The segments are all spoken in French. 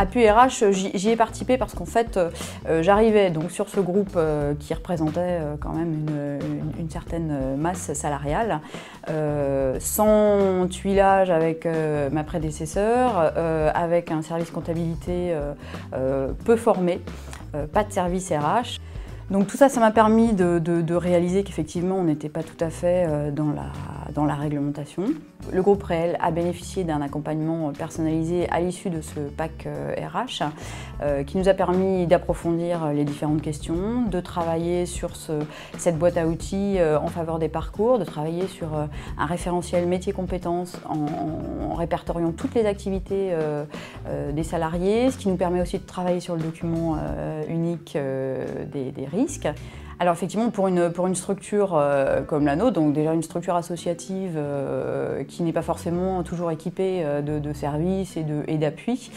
Appui RH, j'y ai participé parce qu'en fait, j'arrivais donc sur ce groupe qui représentait quand même une certaine masse salariale, sans tuilage avec ma prédécesseur, avec un service comptabilité peu formé, pas de service RH. Donc tout ça, ça m'a permis de réaliser qu'effectivement, on n'était pas tout à fait dans la réglementation. Le groupe Réel a bénéficié d'un accompagnement personnalisé à l'issue de ce pack RH qui nous a permis d'approfondir les différentes questions, de travailler sur cette boîte à outils en faveur des parcours, de travailler sur un référentiel métier-compétences en répertoriant toutes les activités des salariés, ce qui nous permet aussi de travailler sur le document unique des risques. Alors effectivement, pour une structure comme la nôtre, donc déjà une structure associative qui n'est pas forcément toujours équipée de services et d'appui,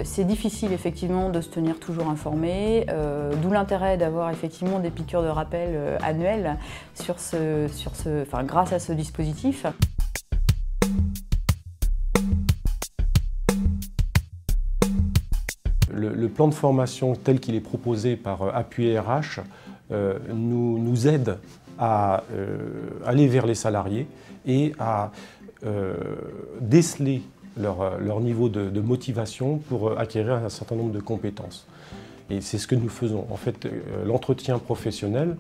c'est difficile effectivement de se tenir toujours informé, d'où l'intérêt d'avoir effectivement des piqûres de rappel annuelles grâce à ce dispositif. Le plan de formation tel qu'il est proposé par Appui RH nous aide à aller vers les salariés et à déceler leur niveau de motivation pour acquérir un certain nombre de compétences. Et c'est ce que nous faisons. En fait, l'entretien professionnel,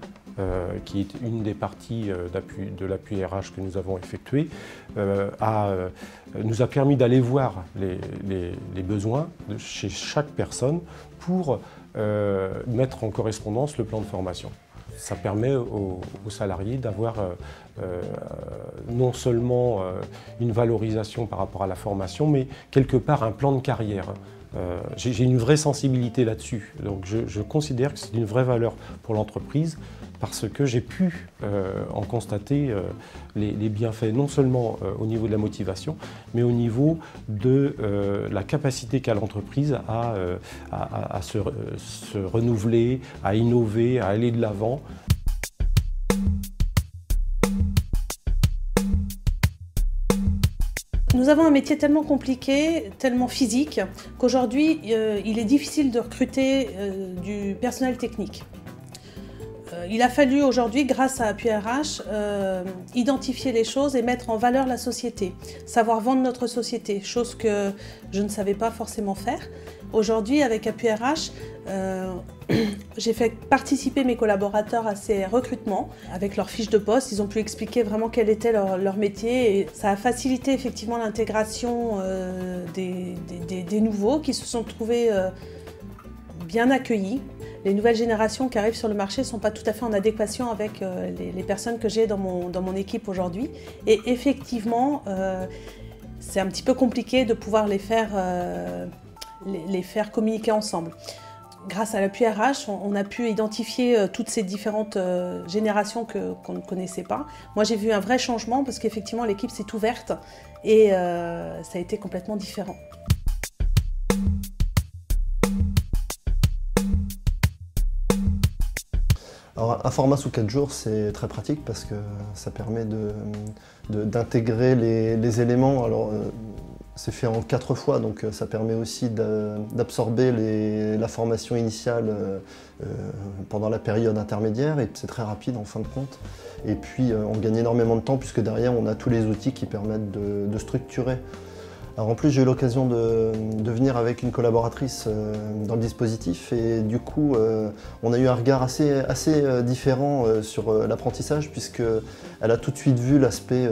qui est une des parties de l'appui RH que nous avons effectué, nous a permis d'aller voir les besoins chez chaque personne pour mettre en correspondance le plan de formation. Ça permet aux salariés d'avoir non seulement une valorisation par rapport à la formation, mais quelque part un plan de carrière. J'ai une vraie sensibilité là-dessus, donc je considère que c'est une vraie valeur pour l'entreprise parce que j'ai pu en constater les bienfaits, non seulement au niveau de la motivation, mais au niveau de la capacité qu'a l'entreprise à se renouveler, à innover, à aller de l'avant. Nous avons un métier tellement compliqué, tellement physique, qu'aujourd'hui, il est difficile de recruter du personnel technique. Il a fallu aujourd'hui, grâce à Appui RH, identifier les choses et mettre en valeur la société, savoir vendre notre société, chose que je ne savais pas forcément faire. Aujourd'hui, avec Appui RH, j'ai fait participer mes collaborateurs à ces recrutements avec leurs fiches de poste. Ils ont pu expliquer vraiment quel était leur métier et ça a facilité effectivement l'intégration des nouveaux qui se sont trouvés bien accueillis. Les nouvelles générations qui arrivent sur le marché ne sont pas tout à fait en adéquation avec les personnes que j'ai dans mon équipe aujourd'hui. Et effectivement, c'est un petit peu compliqué de pouvoir les faire communiquer ensemble. Grâce à l'appui RH, on a pu identifier toutes ces différentes générations qu'on ne connaissait pas. Moi, j'ai vu un vrai changement parce qu'effectivement, l'équipe s'est ouverte et ça a été complètement différent. Alors, un format sous 4 jours, c'est très pratique parce que ça permet d'intégrer les éléments. Alors, c'est fait en 4 fois, donc ça permet aussi d'absorber la formation initiale pendant la période intermédiaire et c'est très rapide en fin de compte. Et puis on gagne énormément de temps puisque derrière on a tous les outils qui permettent de structurer. Alors en plus j'ai eu l'occasion de venir avec une collaboratrice dans le dispositif et du coup on a eu un regard assez différent sur l'apprentissage puisqu'elle a tout de suite vu l'aspect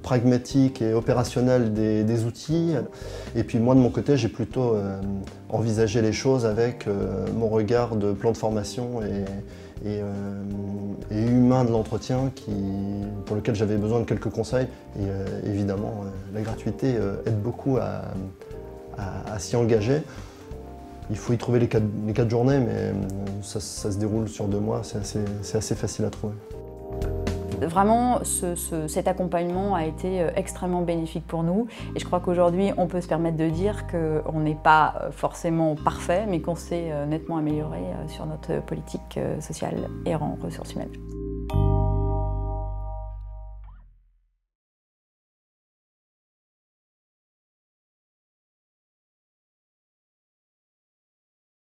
pragmatique et opérationnel des outils. Et puis moi de mon côté j'ai plutôt envisagé les choses avec mon regard de plan de formation et humain de l'entretien pour lequel j'avais besoin de quelques conseils. Et évidemment la gratuité aide beaucoup à s'y engager. Il faut y trouver les 4 journées mais ça se déroule sur 2 mois, c'est assez facile à trouver. Vraiment, cet accompagnement a été extrêmement bénéfique pour nous et je crois qu'aujourd'hui, on peut se permettre de dire qu'on n'est pas forcément parfait, mais qu'on s'est nettement amélioré sur notre politique sociale et en ressources humaines.